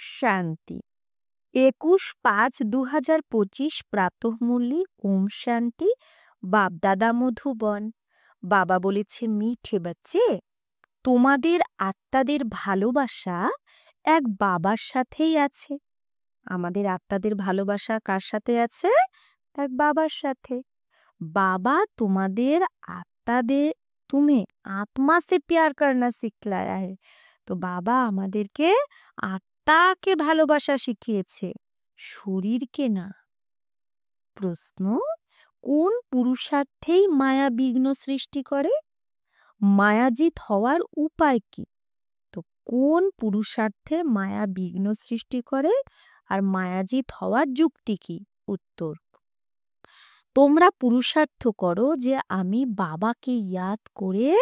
শান্তি। 21/5/2025 প্রাতঃমূল্যে ওম শান্তি। বাপ-দাদা মধুবন। বাবা বলেছে, মিঠে বাচ্চে, তোমাদের আত্মাদের ভালোবাসা এক বাবার সাথেই আছে। আমাদের আত্মাদের ভালোবাসা কার সাথে আছে? এক বাবার সাথে। बाबा तुम्हादेर आत्मादे तुम्हें आत्मा से प्यार करना सिखलाया है। तो बाबा आमादेरके आत्माके भालोबासा शिखिয়েছে, शरीरके ना। प्रश्न, कोन पुरुषार्थेई माया विघ्न सृष्टि करे? मायाजित हওয়ার उपाय की? तो कोन पुरुषार्थे माया विघ्न सृष्टि करे और मायाजित हওয়ার যুক্তি की? उत्तर, তোমরা পুরুষার্থ করো যে আমি বাবাকে ইয়াদ করে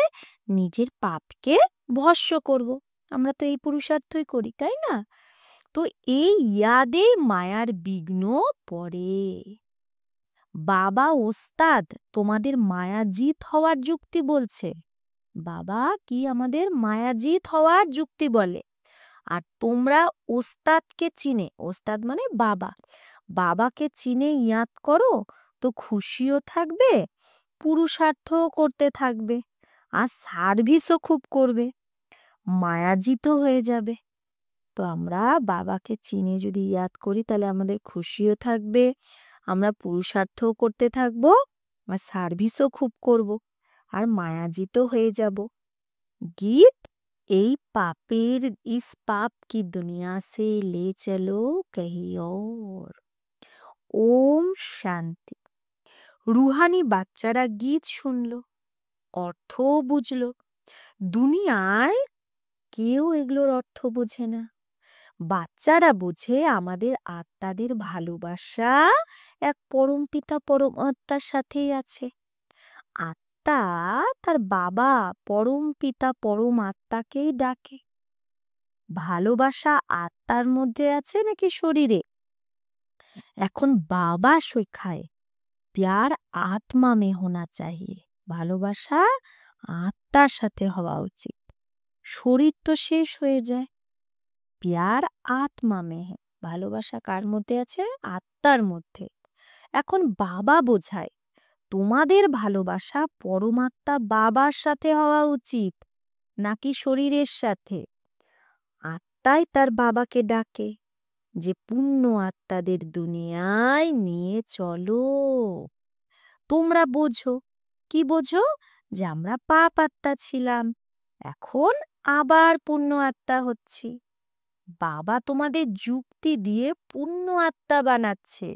নিজের পাপকে ভস্য করব। আমরা তো এই পুরুষার্থই করি, তাই না? তো এই ইয়াদে মায়ার বিঘ্ন পড়ে। বাবা ওস্তাদ তোমাদের মায়াজিত হওয়ার যুক্তি বলছে। বাবা কি আমাদের মায়াজিত হওয়ার যুক্তি বলে, আর তোমরা ওস্তাদকে চিনে, ওস্তাদ মানে বাবা, বাবাকে চিনে ইয়াদ করো, তো খুশিও থাকবে, পুরুষার্থও করতে থাকবে, আর সার্ভিসও খুব করবে, মায়াজিত হয়ে যাবে। তো আমরা বাবাকে চিনে যদি ইয়াদ করি তাহলে আমাদের খুশিও থাকবে, আমরা পুরুষার্থও করতে থাকবো, আর সার্ভিসও খুব করব, আর মায়াজিত হয়ে যাব। গীত, এই পাপের ইস পাপ কি দুনিয়া সে লে চলো কहीं और। ওম শান্তি। রুহানি বাচ্চারা গীত শুনলো, অর্থও বুঝলো। দুনিয়ায় কেউ এগুলোর অর্থ বোঝে না। বাচ্চারা বোঝে আমাদের আত্মাদের ভালোবাসা এক পরমপিতা পরমাত্মার সাথেই আছে। আত্মা তার বাবা পরমপিতা পরমাত্মাকেই ডাকে। ভালোবাসা আত্মার মধ্যে আছে নাকি শরীরে? এখন বাবা শেখায়, प्यार आत्मा में होना चाहिए। ভালোবাসা আত্মার সাথে হওয়া উচিত। শরীর তো শেষ হয়ে যায়। प्यार आत्मा में है। ভালোবাসা কার মধ্যে আছে? আত্মার মধ্যে। এখন বাবা বোঝায়, তোমাদের ভালোবাসা পরমাত্মা বাবার সাথে হওয়া উচিত নাকি শরীরের সাথে। আত্মাই তার বাবাকে ডাকে যে পুণ্য আত্মাদের দুনিয়ায় নিয়ে চলো। তোমরা বোঝো, কি বোঝো? যে আমরা পাপ আত্মা ছিলাম, এখন আবার পুণ্য আত্মা হচ্ছি। বাবা তোমাদের যুক্তি দিয়ে পুণ্য আত্মা বানাচ্ছে,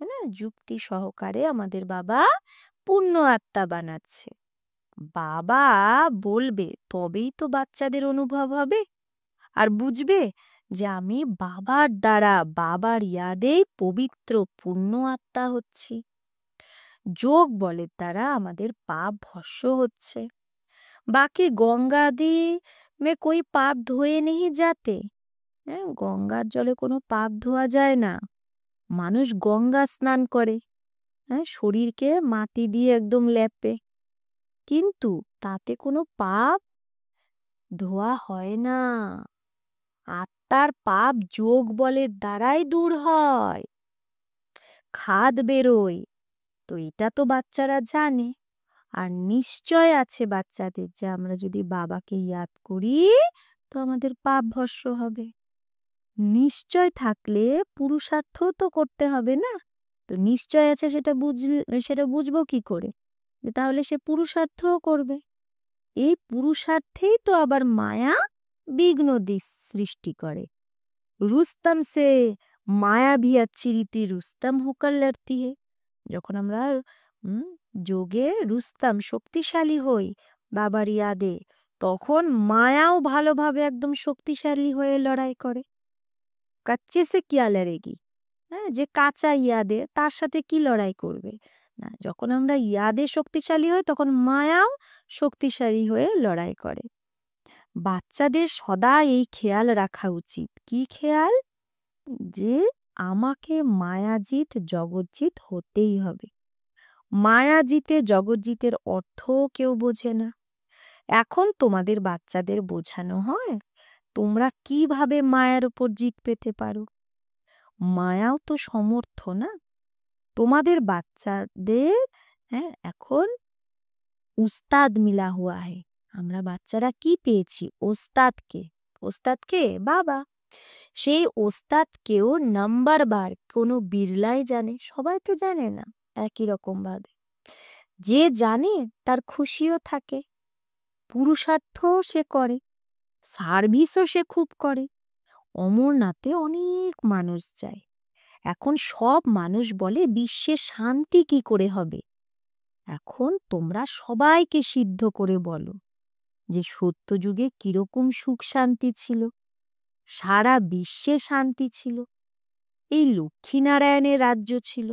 না? যুক্তি সহকারে আমাদের বাবা পুণ্য আত্মা বানাচ্ছে। বাবা বলবে তবেই তো বাচ্চাদের অনুভব হবে আর বুঝবে যে আমি বাবার দ্বারা, বাবার ইয়াদেই পবিত্র পুণ্য আত্মা হচ্ছি। যোগ বলের দ্বারা আমাদের পাপ ভস্য হচ্ছে। বাকি গঙ্গাদি মে কোই পাপ ধোয়ে नहीं जाते। হ্যাঁ, গঙ্গার জলে কোনো পাপ ধোয়া যায় না। মানুষ গঙ্গা স্নান করে, হ্যাঁ, শরীরকে মাটি দিয়ে একদম লেপে, কিন্তু তাতে কোনো পাপ ধোয়া হয় না। আত্মার পাপ যোগ বলের দ্বারাই দূর হয়, খাদ বেরোয়। তো এটা তো বাচ্চারা জানে, আর নিশ্চয় আছে বাচ্চাদের যে আমরা যদি বাবাকে ইয়াদ করি তো আমাদের পাপ ভস্য হবে। নিশ্চয় থাকলে পুরুষার্থ তো করতে হবে না? তো নিশ্চয় আছে সেটা বুঝবো কি করে? যে তাহলে সে পুরুষার্থও করবে। এই পুরুষার্থেই তো আবার মায়া বিঘ্ন সৃষ্টি করে। রুস্তম সে মায়া ভি আচ্ছি রীতি রুস্তম হোকর লড়তি হে। যখন আমরা যোগে রুস্তম শক্তিশালী হই বাবার ইয়াদে, তখন মায়াও ভালোভাবে একদম শক্তিশালী হয়ে লড়াই করে। কাচ্চে সে কিয়া লড়েগি? হ্যাঁ, যে কাঁচা ইয়াদে তার সাথে কি লড়াই করবে না। যখন আমরা ইয়াদে শক্তিশালী হই তখন মায়াও শক্তিশালী হয়ে লড়াই করে। বাচ্চাদের সদা এই খেয়াল রাখা উচিত। কি খেয়াল? যে আমাকে মায়াজিত জগৎজিত হতেই হবে। মায়াজিতে জগৎজিতের অর্থ কেউ বোঝে না। এখন তোমাদের বাচ্চাদের বোঝানো হয় তোমরা কিভাবে মায়ার উপর জিত পেতে পারো? মায়াও তো সমর্থ না? তোমাদের বাচ্চাদের, হ্যাঁ, এখন উস্তাদ মিলা হুয়া হে। আমরা বাচ্চারা কি পেয়েছি? ওস্তাদকে। ওস্তাদকে? বাবা। সেই ওস্তাদকেও নাম্বার বার কোনো বিরলাই জানে, সবাই তো জানে না একই রকম ভাবে। যে জানে তার খুশিও থাকে, পুরুষার্থও সে করে, সার্ভিসও সে খুব করে। অমরনাথে অনেক মানুষ যায়। এখন সব মানুষ বলে বিশ্বে শান্তি কি করে হবে? এখন তোমরা সবাইকে সিদ্ধ করে বলো যে সত্যযুগে কিরকম সুখ শান্তি ছিল, সারা বিশ্বে শান্তি ছিল, এই লক্ষ্মীনারায়ণের রাজ্য ছিল,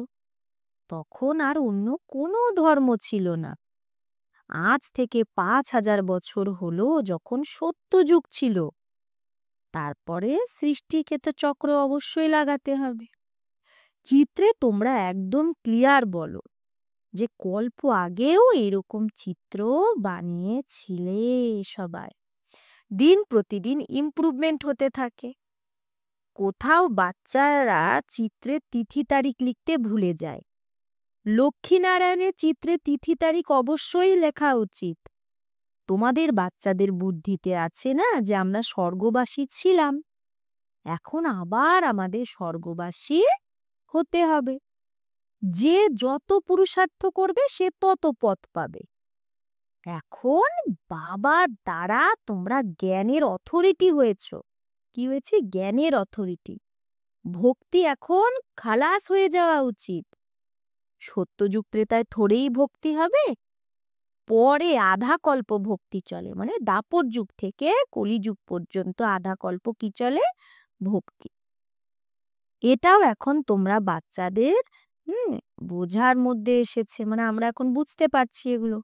তখন আর অন্য কোনো ধর্ম ছিল না। আজ থেকে ৫,০০০ বছর হলো যখন সত্যযুগ ছিল। তারপরে সৃষ্টিকে চক্র অবশ্যই লাগাতে হবে। চিত্রে তোমরা একদম ক্লিয়ার বলো যে কল্প আগেও এরকম চিত্র বানিয়েছিলে সবাই। দিন প্রতিদিন ইমপ্রুভমেন্ট হতে থাকে। কোথাও বাচ্চারা চিত্রে তিথি তারিখ লিখতে ভুলে যায়। লক্ষ্মীনারায়ণের চিত্রে তিথি তারিখ অবশ্যই লেখা উচিত। তোমাদের বাচ্চাদের বুদ্ধিতে আছে না যে আমরা স্বর্গবাসী ছিলাম, এখন আবার আমাদের স্বর্গবাসী হতে হবে। যে যত পুরুষার্থ করবে সে তত পথ পাবে। এখন বাবার দ্বারা তোমরা জ্ঞানের অথরিটি হয়েছ। কি হয়েছে? জ্ঞানের অথরিটি। ভক্তি এখন খালাস হয়ে যাওয়া উচিত। সত্যযুগ ত্রেতায় থোড়েই ভক্তি হবে, পরে আধা কল্প ভক্তি চলে, মানে দাপর যুগ থেকে কলিযুগ পর্যন্ত আধা কল্প কি চলে? ভক্তি। এটাও এখন তোমরা বাচ্চাদের বোঝার মধ্যে এসেছে, মানে আমরা এখন বুঝতে পারছি এগুলো।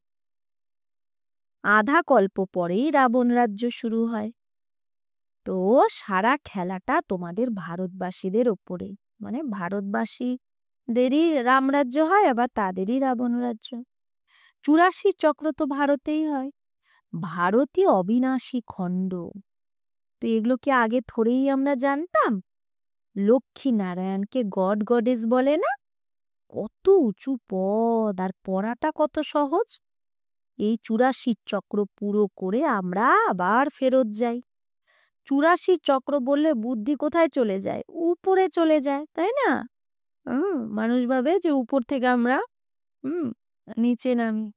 আধা কল্প পরেই রাবণ রাজ্য শুরু হয়। তো সারা খেলাটা তোমাদের ভারতবাসীদের ওপরে, মানে ভারতবাসীদেরই রামরাজ্য হয়, আবার তাদেরই রাবণ রাজ্য। ৮৪ চক্র তো ভারতেই হয়। ভারতই অবিনাশী খণ্ড। তো এগুলো কি আগে থোড়েই আমরা জানতাম? লক্ষ্মী নারায়ণকে গড গডেস বলে না? কত উঁচু পদ, আর পড়াটা কত সহজ। এই ৮৪ চক্র পুরো করে আমরা আবার ফেরত যাই। ৮৪ চক্র বললে বুদ্ধি কোথায় চলে যায়? উপরে চলে যায়, তাই না? মানুষ ভাবে যে উপর থেকে আমরা নিচে নামি।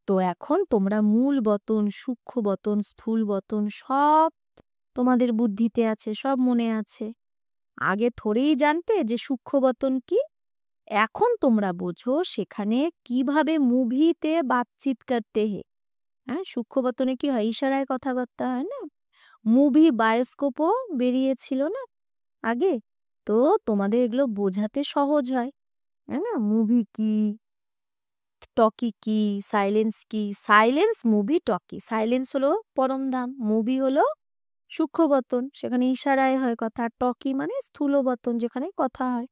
তো এখন তোমরা মূল বতন, সূক্ষ্ম বতন, স্থূল বতন সব তোমাদের বুদ্ধিতে আছে, সব মনে আছে। আগে থোড়েই জানতে যে সূক্ষ্ম বতন কি। এখন তোমরা বোঝো সেখানে কিভাবে মুভিতে বাতচিত করতে হে। হ্যাঁ, সূক্ষ্ম বতনে কি হয়? ইশারায় কথাবার্তা হয় না? মুভি বায়োস্কোপও বেরিয়েছিল না আগে? তো তোমাদের এগুলো বোঝাতে সহজ হয়, তাই না? মুভি কি, টকি কি, সাইলেন্স কি। Silence, movie, talkie. সাইলেন্স হলো পরমধাম, মুভি হলো সূক্ষ্মবতন, সেখানে ইশারায় হয় কথা। টকি মানে স্থূলবতন, যেখানে কথা হয়।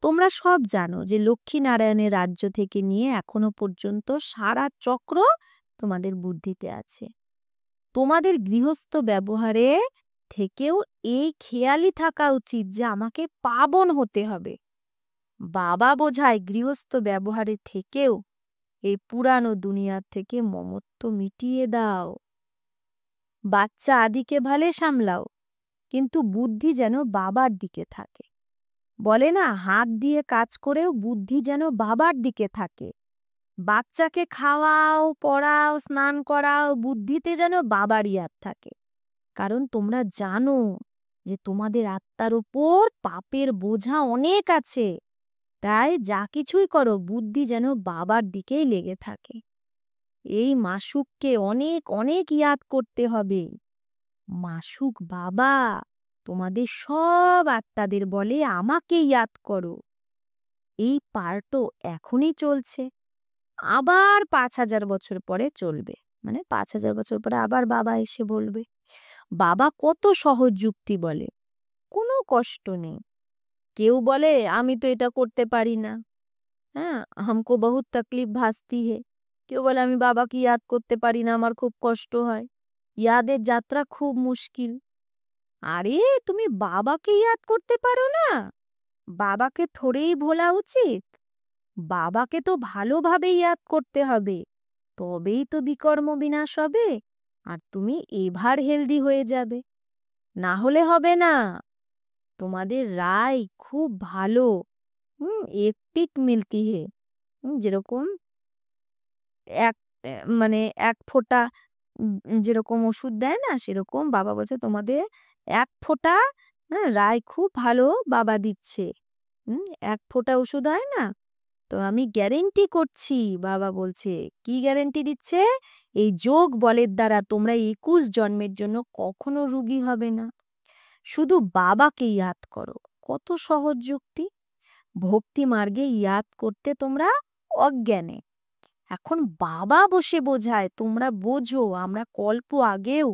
তোমরা সব জানো যে লক্ষ্মীনারায়ণের রাজ্য থেকে নিয়ে এখনো পর্যন্ত সারা চক্র তোমাদের বুদ্ধিতে আছে। তোমাদের গৃহস্থ ব্যবহারে থেকেও এই খেয়ালই থাকা উচিত যে আমাকে পাবন হতে হবে। বাবা বোঝায় গৃহস্থ ব্যবহারে থেকেও এই পুরানো দুনিয়ার থেকে মমত্ব মিটিয়ে দাও। বাচ্চা আদিকে ভালে সামলাও, কিন্তু বুদ্ধি যেন বাবার দিকে থাকে। বলে না, হাত দিয়ে কাজ করেও বুদ্ধি যেন বাবার দিকে থাকে। বাচ্চাকে খাওয়াও, পড়াও, স্নান করাও, বুদ্ধিতে যেন বাবারই হাত থাকে। কারণ তোমরা জানো যে তোমাদের আত্মার উপর পাপের বোঝা অনেক আছে। তাই যা কিছুই করো বুদ্ধি যেন বাবার দিকেই লেগে থাকে। এই মাসুককে অনেক অনেক ইয়াদ করতে হবে। মাসুক বাবা তোমাদের সব আত্মাদের বলে আমাকে ইয়াদ করো। এই পার্টও এখনই চলছে, আবার ৫,০০০ বছর পরে চলবে। মানে ৫,০০০ বছর পরে আবার বাবা এসে বলবে। বাবা কত সহজ যুক্তি বলে, কোনো কষ্ট নেই। কেউ বলে আমি তো এটা করতে পারি না, হ্যাঁ, হামকো বহুত তকলিফ ভাসতি হে। কেউ বলে আমি বাবাকে ইয়াদ করতে পারি না, আমার খুব কষ্ট হয়। ইয়াদের যাত্রা খুব মুশকিল। আরে তুমি বাবাকে ইয়াদ করতে পারো না? বাবাকে থোড়েই ভোলা উচিত। বাবাকে তো ভালোভাবে ইয়াদ করতে হবে, তবেই তো বিকর্ম বিনাশ হবে আর তুমি এভার হেলদি হয়ে যাবে। না হলে হবে না। তোমাদের রায় খুব ভালো। একটিক মিলতি হে। যেরকম এক মানে এক ফোঁটা যেরকম ওষুধ দেয় না, সেরকম বাবা বলছে তোমাদের এক ফোঁটা, হ্যাঁ, রায় খুব ভালো বাবা দিচ্ছে। এক ফোঁটা ওষুধ হয় না, তো আমি গ্যারেন্টি করছি, বাবা বলছে। কি গ্যারেন্টি দিচ্ছে? এই যোগ বলের দ্বারা তোমরা 21 জন্মের জন্য কখনো রোগী হবে না। শুধু বাবাকে ইয়াদ করো। কত সহজ যুক্তি। ভক্তি মার্গে ইয়াদ করতে তোমরা অজ্ঞানে। এখন বাবা বসে বোঝায়, তোমরা বোঝো আমরা কল্প আগেও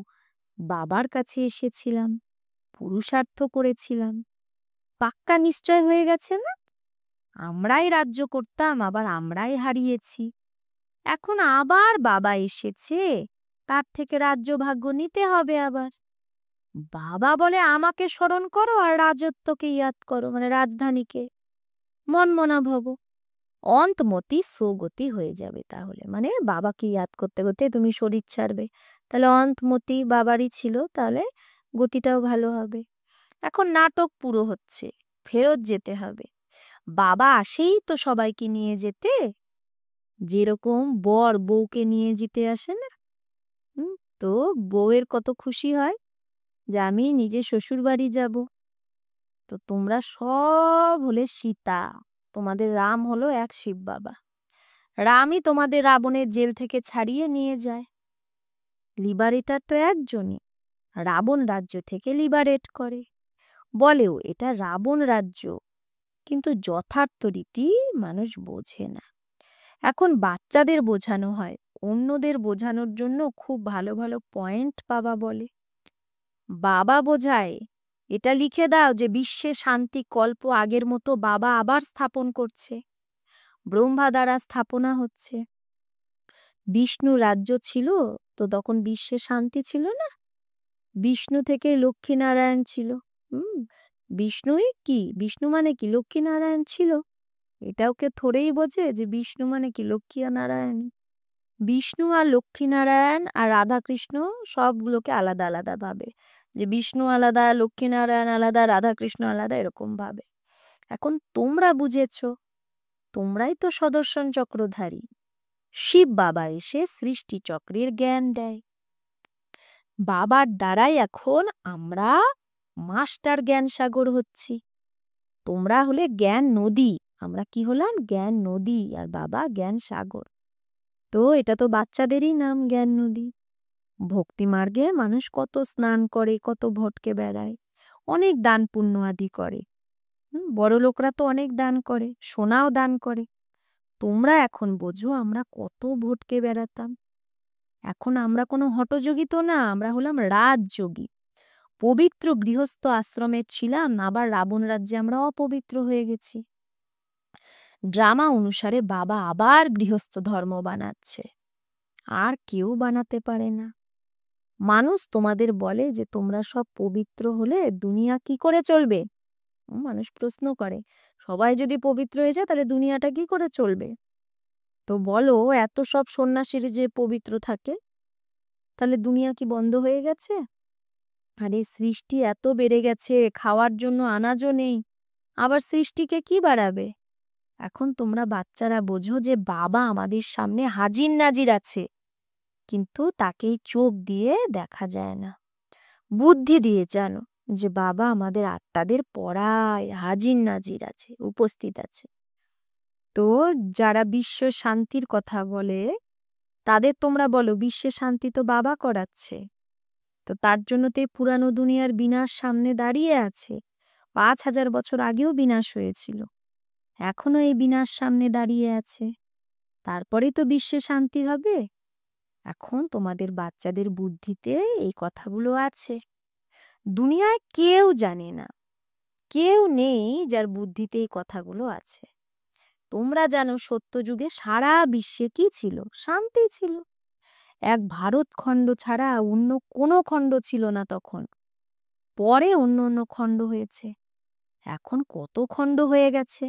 বাবার কাছে এসেছিলাম, পুরুষার্থ করেছিলাম, পাক্কা নিশ্চয় হয়ে গেছে না? আমরাই রাজ্য করতাম, আবার আমরাই হারিয়েছি। এখন আবার বাবা এসেছে, তার থেকে রাজ্য ভাগ্য নিতে হবে আবার। বাবা বলে আমাকে স্মরণ করো আর রাজত্বকে ইয়াদ করো, মানে রাজধানীকে। মন মনা ভব, অন্তমতি সুগতি হয়ে যাবে তাহলে। মানে বাবাকে ইয়াদ করতে করতে তুমি শরীর ছাড়বে, তাহলে অন্তমতি বাবারই ছিল, তাহলে গতিটাও ভালো হবে। এখন নাটক পুরো হচ্ছে, ফেরত যেতে হবে। বাবা আসেই তো সবাইকে নিয়ে যেতে, যেরকম বর বউকে নিয়ে যেতে আসে না। তো বউয়ের কত খুশি হয় যে আমি নিজে শ্বশুর বাড়ি যাব। তো তোমরা সব হলে সীতা, তোমাদের রাম হলো এক শিব বাবা। রামই তোমাদের রাবণের জেল থেকে ছাড়িয়ে নিয়ে যায়। লিবারেটার তো একজনই, রাবণ রাজ্য থেকে লিবারেট করে। বলেও এটা রাবণ রাজ্য, কিন্তু যথার্থ রীতি মানুষ বোঝে না। এখন বাচ্চাদের বোঝানো হয়, অন্যদের বোঝানোর জন্য খুব ভালো ভালো পয়েন্ট বাবা বলে। বাবা বোঝায়, এটা লিখে দাও যে বিশ্বে শান্তি কল্প আগের মতো বাবা আবার স্থাপন করছে, ব্রহ্মা দ্বারা স্থাপনা হচ্ছে। বিষ্ণু রাজ্য ছিল, তো তখন বিশ্বে শান্তি ছিল না। বিষ্ণু থেকে লক্ষ্মীনারায়ণ ছিল। বিষ্ণুই কি, বিষ্ণু মানে কি লক্ষ্মীনারায়ণ ছিল। এটাও কে থোড়েই বোঝে যে বিষ্ণু মানে কি লক্ষ্মী আর নারায়ণ। বিষ্ণু আর লক্ষ্মীনারায়ণ আর রাধাকৃষ্ণ সবগুলোকে আলাদা আলাদা ভাবে, যে বিষ্ণু আলাদা, লক্ষ্মীনারায়ণ আলাদা, রাধাকৃষ্ণ আলাদা, এরকম ভাবে। এখন তোমরা বুঝেছ, তোমরাই তো সুদর্শন চক্রধারী। শিব বাবা এসে সৃষ্টি চক্রের জ্ঞান দেয়। বাবার দ্বারাই এখন আমরা মাস্টার জ্ঞান সাগর হচ্ছি। তোমরা হলে জ্ঞান নদী, আমরা কি হলাম? জ্ঞান নদী, আর বাবা জ্ঞান সাগর। তো এটা তো বাচ্চাদেরই নাম, জ্ঞান নদী। ভক্তি মার্গে মানুষ কত স্নান করে, কত ভটকে বেড়ায়, অনেক দান পুণ্য আদি করে। বড় লোকরা তো অনেক দান করে, সোনাও দান করে। তোমরা এখন বোঝো আমরা কত ভটকে বেড়াতাম। এখন আমরা কোনো হঠযোগী তো না, আমরা হলাম রাজযোগী। পবিত্র গৃহস্থ আশ্রমে ছিলাম, আবার রাবণ রাজ্যে আমরা অপবিত্র হয়ে গেছি। ড্রামা অনুসারে বাবা আবার গৃহস্থ ধর্ম বানাচ্ছে, আর কেউ বানাতে পারে না। মানুষ তোমাদের বলে যে তোমরা সব পবিত্র হলে দুনিয়া কি করে চলবে। মানুষ প্রশ্ন করে, সবাই যদি পবিত্র হয়ে যায় তাহলে দুনিয়াটা কি করে চলবে? তো বলো, এত সব সন্ন্যাসীর যে পবিত্র থাকে, তাহলে দুনিয়া কি বন্ধ হয়ে গেছে? আরে সৃষ্টি এত বেড়ে গেছে, খাওয়ার জন্য আনাজও নেই, আবার সৃষ্টিকে কি বাড়াবে? এখন তোমরা বাচ্চারা বোঝো যে বাবা আমাদের সামনে হাজির নাজির আছে, কিন্তু তাকেই চোখ দিয়ে দেখা যায় না। বুদ্ধি দিয়ে জানো যে বাবা আমাদের আত্মাদের পড়ায়, হাজির নাজির আছে, উপস্থিত আছে। তো যারা বিশ্ব শান্তির কথা বলে, তাদের তোমরা বলো বিশ্বে শান্তি তো বাবা করাচ্ছে। তো তার জন্য তো এই পুরানো দুনিয়ার বিনাশ সামনে দাঁড়িয়ে আছে। 5000 বছর আগেও বিনাশ হয়েছিল, এখনো এই বিনাশ সামনে দাঁড়িয়ে আছে। তারপরেই তো বিশ্বে শান্তি হবে। এখন তোমাদের বাচ্চাদের বুদ্ধিতে এই কথাগুলো আছে। দুনিয়ায় কেউ জানে না, কেউ নেই যার বুদ্ধিতে এই কথাগুলো আছে। তোমরা জানো সত্যযুগে সারা বিশ্বে কি ছিল? শান্তি ছিল। এক ভারত খণ্ড ছাড়া অন্য কোনো খণ্ড ছিল না তখন। পরে অন্য অন্য খণ্ড হয়েছে। এখন কত খণ্ড হয়ে গেছে।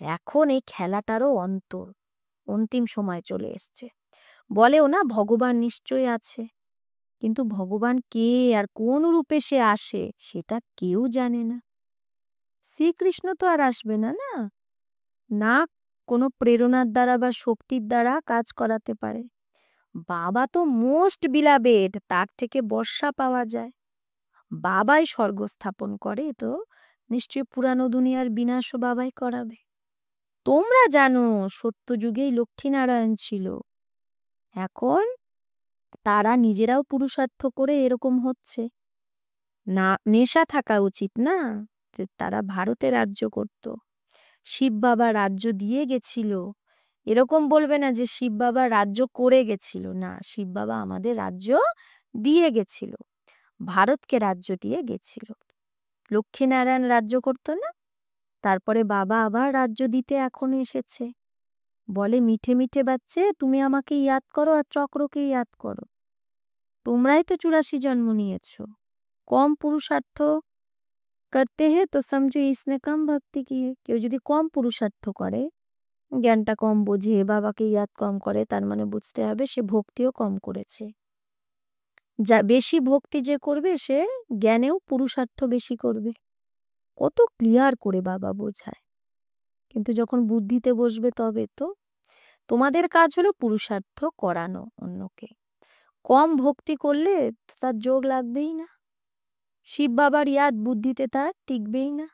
এখন এই খেলাটারও অন্তিম সময় চলে এসছে। বলেও না ভগবান নিশ্চয়ই আছে, কিন্তু ভগবান কে আর কোন রূপে সে আসে সেটা কেউ জানে না। শ্রীকৃষ্ণ তো আর আসবে না, না, না কোনো প্রেরণার দ্বারা বা শক্তির দ্বারা কাজ করাতে পারে। বাবা তো মোস্ট বিলাভেড, তার থেকে বর্ষা পাওয়া যায়। বাবাই স্বর্গ স্থাপন করে, তো নিশ্চয়ই পুরানো দুনিয়ার বিনাশও বাবাই করাবে। তোমরা জানো সত্যযুগেই লক্ষ্মীনারায়ণ ছিল। এখন তারা নিজেরাও পুরুষার্থ করে এরকম হচ্ছে না। নেশা থাকা উচিত না যে তারা ভারতে রাজ্য করত। শিব বাবা রাজ্য দিয়ে গেছিল, এরকম বলবে না যে শিব বাবা রাজ্য করে গেছিল। না, শিব বাবা আমাদের রাজ্য দিয়ে গেছিল, ভারতকে রাজ্য দিয়ে গেছিল। লক্ষ্মীনারায়ণ রাজ্য করতো না, তারপরে বাবা আবার রাজ্য দিতে এখন এসেছে। বলে মিঠে মিঠে বাচ্চে, তুমি আমাকে ইয়াদ করো আর চক্রকে ইয়াদ করো। তোমরাই তো 84 জন্ম নিয়েছ। কম পুরুষার্থ করতে হে তো সমঝো ইসনে কম ভক্তি কি হে। কেউ যদি কম পুরুষার্থ করে, জ্ঞানটা কম বোঝে, বাবাকে ইয়াদ কম করে, তার মানে বুঝতে হবে সে ভক্তিও কম করেছে। যা বেশি ভক্তি যে করবে সে জ্ঞানেও পুরুষার্থ বেশি করবে। কত ক্লিয়ার করে বাবা বোঝায়। কিন্তু যখন বুদ্ধিতে বসবে তবে তো। তোমাদের কাজ হলো পুরুষার্থ করানো অন্যকে। কম ভক্তি করলে তার যোগ লাগবেই না, শিব বাবার ইয়াদ বুদ্ধিতে তার টিকবেই না।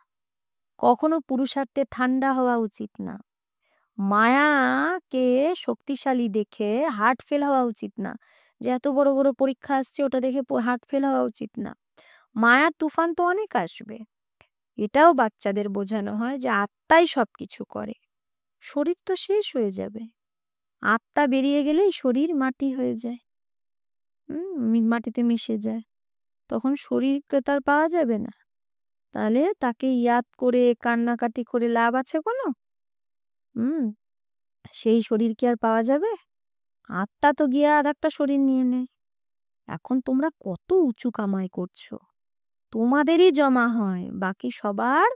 কখনো পুরুষার্থে ঠান্ডা হওয়া উচিত না। মায়াকে শক্তিশালী দেখে হার্ট ফেল হওয়া উচিত না, যে এত বড় বড় পরীক্ষা আসছে ওটা দেখে হার্ট ফেল হওয়া উচিত না। মায়ার তুফান তো অনেক আসবে। এটাও বাচ্চাদের বোঝানো হয় যে আত্মাই সবকিছু করে, শরীর তো শেষ হয়ে যাবে। আত্মা বেরিয়ে গেলেই শরীর মাটি হয়ে যায়, মাটিতে মিশে যায়, তখন শরীরকে তার পাওয়া যাবে না। তাহলে তাকে ইয়াদ করে কান্নাকাটি করে লাভ আছে কোনো? সেই শরীর কি আর পাওয়া যাবে? আত্মা তো গিয়ে আর একটা শরীর নিয়ে নেয়। এখন তোমরা কত উঁচু কামাই করছো, তোমাদেরই জমা হয়, বাকি সবার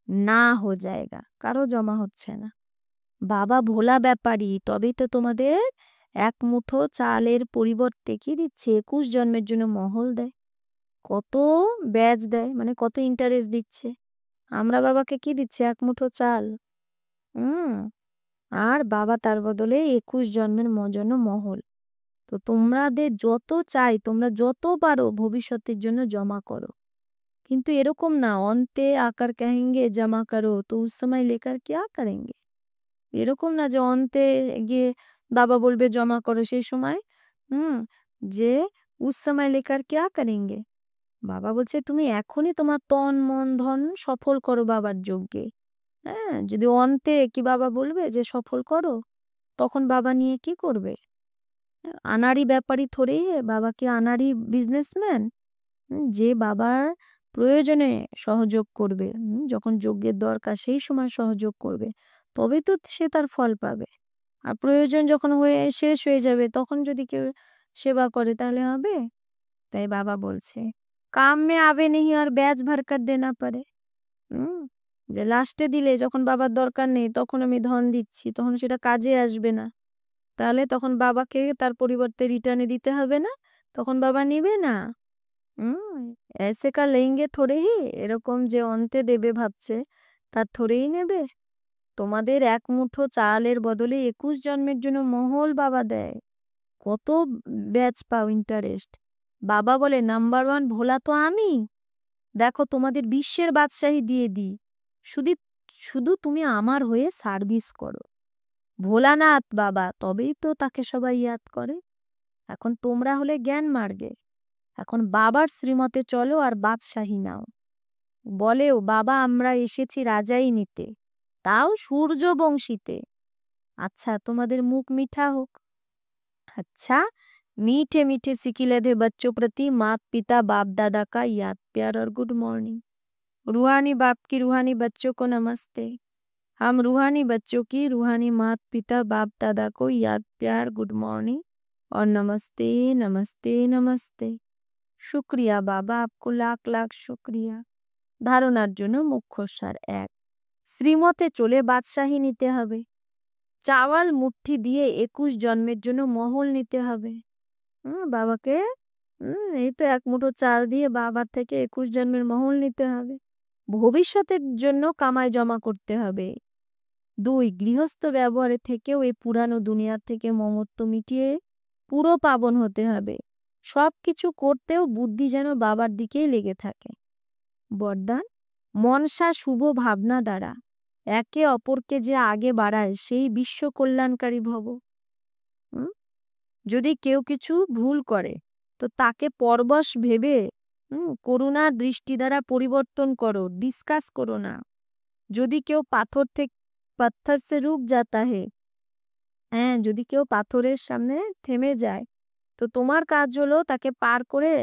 না হো জায়গা, কারো জমা হচ্ছে না। বাবা ভোলা ব্যাপারী, তবেই তো তোমাদের এক মুঠো চালের পরিবর্তে কি দিচ্ছে, 21 জন্মের জন্য মহল দেয়, কত ব্যাজ দেয়, মানে কত ইন্টারেস্ট দিচ্ছে। আমরা বাবাকে কি দিচ্ছে? এক মুঠো চাল। আর বাবা তার বদলে 21 জন্মের জন্য মহল। তো তোমাদের যত চাই, তোমরা যত পারো ভবিষ্যতের জন্য জমা করো, কিন্তু এরকম না অন্তে আকার কহেঙ্গে জমা করো তো উস সময় লেকার क्या करेंगे। এরকম না যে অন্তে গিয়ে বাবা বলবে জমা করো সেই সময়, যে উস সময় লেকার क्या करेंगे। বাবা বলছে তুমি এখনই তোমার তন মন ধন সফল করো বাবার যজ্ঞে। হ্যাঁ, যদি অন্তে কি বাবা বলবে যে সফল করো, তখন বাবা নিয়ে কি করবে? আনাড়ি ব্যাপারী থোড়েই বাবা কি আনাড়ি বিজনেসম্যান যে বাবার প্রয়োজনে সহযোগ করবে, যখন যজ্ঞের দরকার সেই সময় সহযোগ করবে, তবে তো সে তার ফল পাবে। আর প্রয়োজন যখন হয়ে শেষ হয়ে যাবে তখন যদি কেউ সেবা করে তাহলে হবে? তাই বাবা বলছে কাম মে আবে নেহি আর ব্যাজ ভর কর দেনা পারে। যে লাস্টে দিলে যখন বাবার দরকার নেই তখন আমি ধন দিচ্ছি, তখন সেটা কাজে আসবে না, তাহলে তখন বাবাকে তার পরিবর্তে রিটার্নে দিতে হবে না, তখন বাবা নিবে না। এসে কা লেঙ্গে থোড়েই, এরকম যে অন্তে দেবে ভাবছে তার থোড়েই নেবে। তোমাদের এক মুঠো চালের বদলে 21 জন্মের জন্য মহল বাবা দেয়, কত ব্যাচ পাও ইন্টারেস্ট। বাবা বলে নাম্বার 1 ভোলা তো আমি, দেখো তোমাদের বিশ্বের বাদশাহী দিয়ে দিই, শুধু শুধু তুমি আমার হয়ে সার্ভিস করো। ভোলানাথ বাবা, তবেই তো তাকে সবাই ইয়াদ করে। এখন তোমরা হলে জ্ঞান মার্গে, এখন বাবার শ্রীমতে চলো আর বাদশাহী নাও। বলেও বাবা আমরা এসেছি রাজাই নিতে, তাও সূর্যবংশীতে। আচ্ছা তোমাদের মুখ মিঠা হোক। अच्छा मीठे मीठे सिकिलधे बच्चों प्रति माता पिता बाप दादा का याद प्यार और गुड मॉर्निंग। रूहानी बाप की रूहानी बच्चों को नमस्ते। हम रूहानी बच्चों की रूहानी माता पिता बाप दादा को याद प्यार गुड मॉर्निंग और नमस्ते नमस्ते नमस्ते। শুক্রিয়া বাবা, আপকো লাখ লাখ শুক্রিয়া। ধারণার জন্য মুখ্য সার ১, শ্রীমতে চলে বাদশাহী নিতে হবে। চাওয়াল মুঠি দিয়ে ২১ জন্মের জন্য মহল নিতে হবে। বাবাকে এই তো ১ মুঠো চাল দিয়ে বাবার থেকে ২১ জন্মের মহল নিতে হবে। ভবিষ্যতের জন্য কামাই জমা করতে হবে। ২, গৃহস্থ ব্যবহারে থেকেও এই পুরানো দুনিয়ার থেকে মমত্ব মিটিয়ে পুরো পাবন হতে হবে। সবকিছু করতেও বুদ্ধি যেন বাবার দিকেই লেগে থাকে। বরদান, মনসা শুভ ভাবনা দ্বারা একে অপরকে যে আগে বাড়ায় সেই বিশ্ব কল্যাণকারী ভব। হুম? যদি কেউ কিছু ভুল করে তো তাকে পরবশ ভেবে করুণার দৃষ্টি দ্বারা পরিবর্তন করো, ডিসকাস করো না। যদি কেউ পাথর সে রুক যাতা হে, হ্যাঁ, যদি কেউ পাথরের সামনে থেমে যায় তো তোমার কাজ হলো তাকে পার করে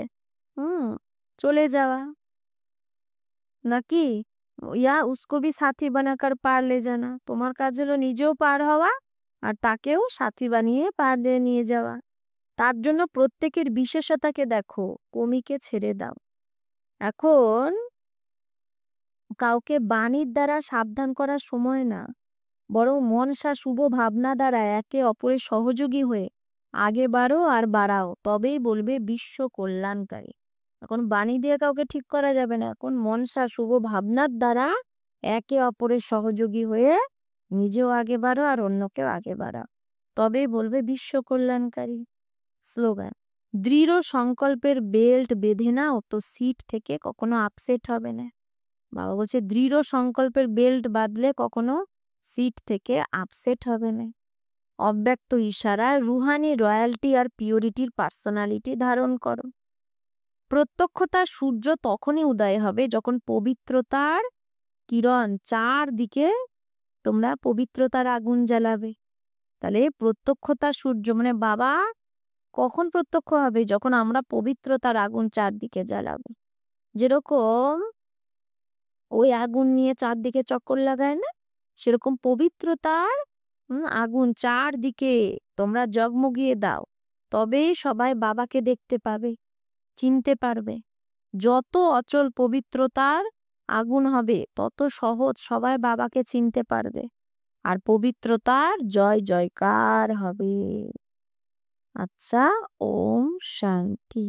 চলে যাওয়া, নাকি ইয়া উসকো ভি সাথী বানাকর পার লে জানা। তোমার কাজ হলো নিজেও পার হওয়া আর তাকেও সাথী বানিয়ে পার নিয়ে যাওয়া। তার জন্য প্রত্যেকের বিশেষতাকে দেখো, কমিকে ছেড়ে দাও। এখন কাউকে বাণীর দ্বারা সাবধান করার সময় না, বরং মনসা শুভ ভাবনা দ্বারা একে অপরের সহযোগী হয়ে আগে বাড়ো আর বাড়াও, তবেই বলবে বিশ্ব কল্যাণকারী। এখন বাণী দিয়ে কাউকে ঠিক করা যাবে না, এখন মনসা শুভ ভাবনার দ্বারা একে অপরের সহযোগী হয়ে নিজেও আগে বাড়ো আর অন্যকেও আগে বাড়াও, তবেই বলবে বিশ্ব কল্যাণকারী। স্লোগান, দৃঢ় সংকল্পের বেল্ট বেঁধে নাও তো সিট থেকে কখনো আপসেট হবে না। বাবা বলছে দৃঢ় সংকল্পের বেল্ট বাঁধলে কখনো সিট থেকে আপসেট হবে না। অব্যক্ত ইশারায় রুহানি রয়্যালটি আর পিওরিটির পার্সোনালিটি ধারণ করো। প্রত্যক্ষতার সূর্য তখনই উদয় হবে যখন পবিত্রতার কিরণ চারদিকে তোমরা পবিত্রতার আগুন জ্বালাবে। তাহলে প্রত্যক্ষতার সূর্য মানে বাবা কখন প্রত্যক্ষ হবে? যখন আমরা পবিত্রতার আগুন চারদিকে জ্বালাবো। যেরকম ওই আগুন নিয়ে চারদিকে চক্কর লাগায় না, সেরকম পবিত্রতার আগুন চারদিকে তোমরা জগমগিয়ে দাও, তবেই সবাই বাবাকে দেখতে পাবে, চিনতে পারবে। যত অচল পবিত্রতার আগুন হবে তত সহজ সবাই বাবাকে চিনতে পারবে আর পবিত্রতার জয় জয়কার হবে। আচ্ছা, ওম শান্তি।